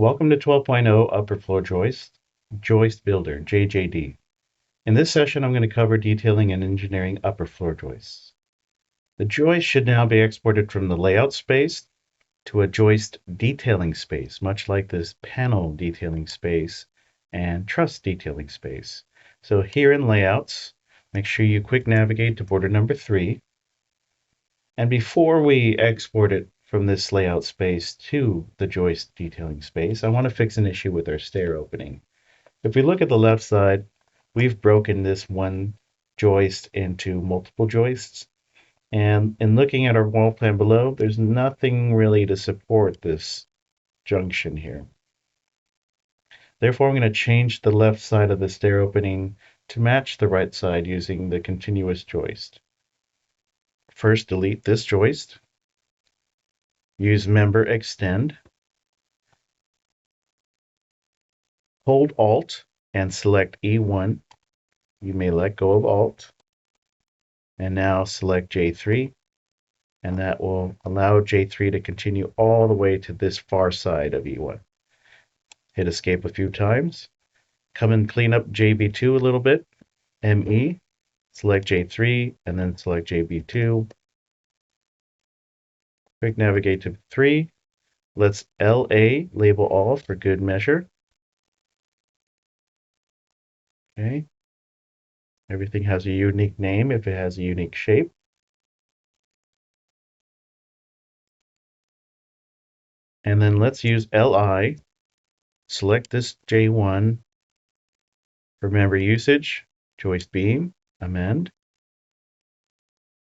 Welcome to 12.0 Upper Floor Joist, Joist Builder, JJD. In this session, I'm going to cover detailing and engineering upper floor joists. The joist should now be exported from the layout space to a joist detailing space, much like this panel detailing space and truss detailing space. So here in layouts, make sure you quick navigate to border number 3. And before we export it from this layout space to the joist detailing space, I want to fix an issue with our stair opening. If we look at the left side, we've broken this one joist into multiple joists. And in looking at our wall plan below, there's nothing really to support this junction here. Therefore, I'm going to change the left side of the stair opening to match the right side using the continuous joist. First, delete this joist. Use member extend. Hold Alt and select E1. You may let go of Alt. And now select J3. And that will allow J3 to continue all the way to this far side of E1. Hit escape a few times. Come and clean up JB2 a little bit. ME. Select J3 and then select JB2. Quick navigate to 3. Let's LA label all for good measure. Okay. Everything has a unique name if it has a unique shape. And then let's use LI. Select this J1 for member usage, joist beam, amend.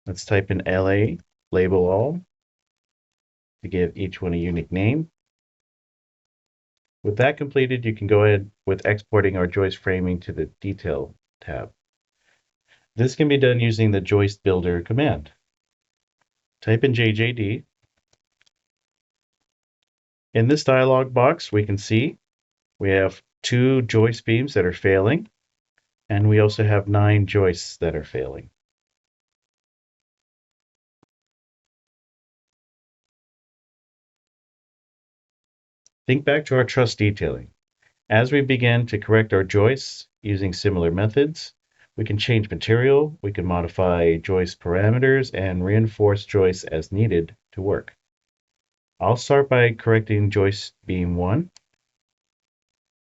Let's type in LA, label all, to give each one a unique name. With that completed, you can go ahead with exporting our joist framing to the Detail tab. This can be done using the Joist Builder command. Type in JJD. In this dialog box, we can see we have 2 joist beams that are failing, and we also have 9 joists that are failing. Think back to our truss detailing. As we begin to correct our joists using similar methods, we can change material, we can modify joist parameters, and reinforce joists as needed to work. I'll start by correcting joist beam 1.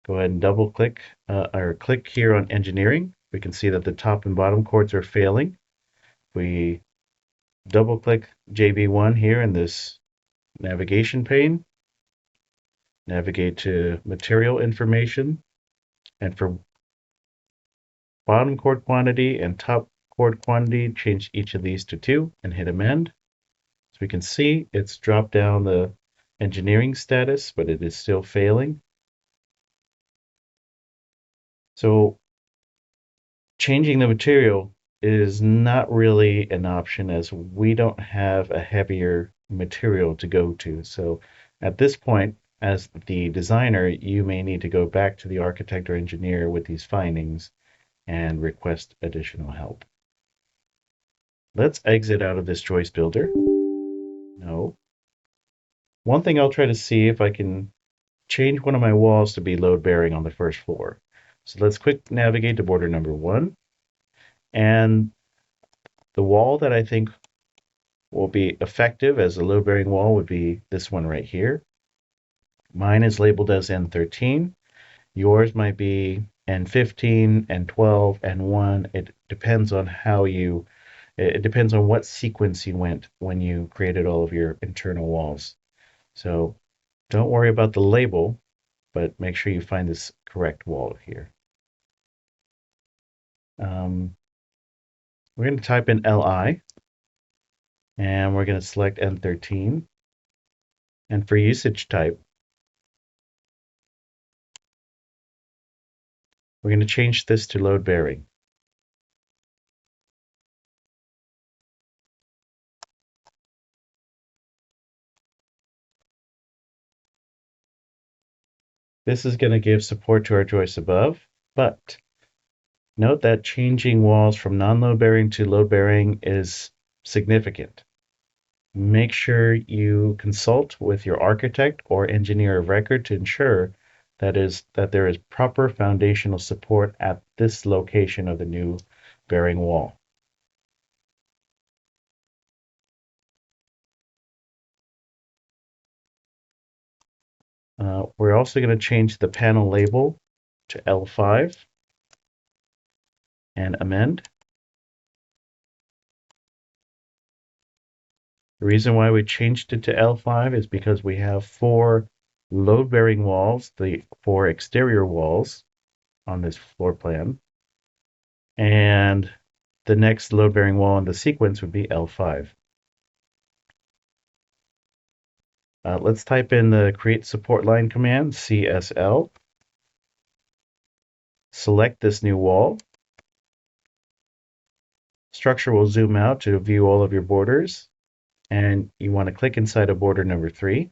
Go ahead and double click or click here on engineering. We can see that the top and bottom chords are failing. We double click JB1 here in this navigation pane. Navigate to material information, and for bottom chord quantity and top chord quantity, change each of these to 2 and hit amend. So we can see it's dropped down the engineering status, but it is still failing. So changing the material is not really an option, as we don't have a heavier material to go to. So at this point, as the designer, you may need to go back to the architect or engineer with these findings and request additional help. Let's exit out of this joist builder. No. One thing I'll try to see if I can change one of my walls to be load bearing on the first floor. So let's quick navigate to border number 1. And the wall that I think will be effective as a load bearing wall would be this one right here. Mine is labeled as N13. Yours might be N15, N12, N1. It depends on it depends on what sequence you went when you created all of your internal walls. So don't worry about the label, but make sure you find this correct wall here. We're going to type in LI, and we're going to select N13. And for usage type, we're going to change this to load bearing. This is going to give support to our joists above, but note that changing walls from non-load bearing to load bearing is significant. Make sure you consult with your architect or engineer of record to ensure that there is proper foundational support at this location of the new bearing wall. We're also going to change the panel label to L5 and amend. The reason why we changed it to L5 is because we have 4 load-bearing walls, the 4 exterior walls on this floor plan, and the next load-bearing wall in the sequence would be L5. Let's type in the create support line command, CSL. Select this new wall. Structure will zoom out to view all of your borders, and you want to click inside of border number 3.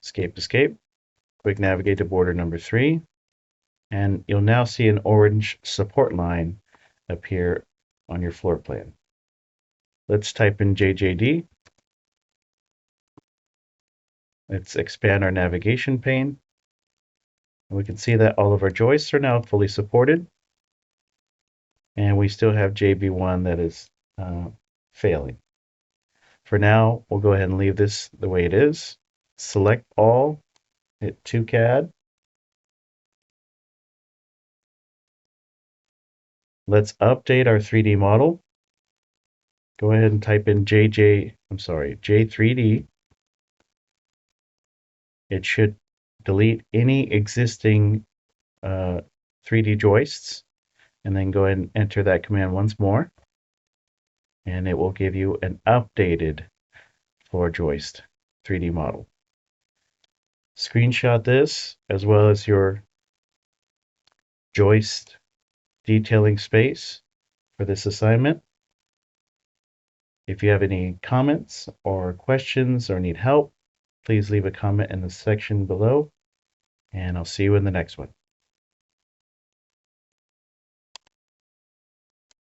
Escape. Quick navigate to border number 3, and you'll now see an orange support line appear on your floor plan. Let's type in JJD. Let's expand our navigation pane. And we can see that all of our joists are now fully supported, and we still have JB1 that is failing. For now, we'll go ahead and leave this the way it is. Select all, hit 2CAD. Let's update our 3D model. Go ahead and type in J3D. It should delete any existing 3D joists, and then go ahead and enter that command once more, and it will give you an updated floor joist 3D model. Screenshot this as well as your joist detailing space for this assignment. If you have any comments or questions or need help, please leave a comment in the section below, and I'll see you in the next one.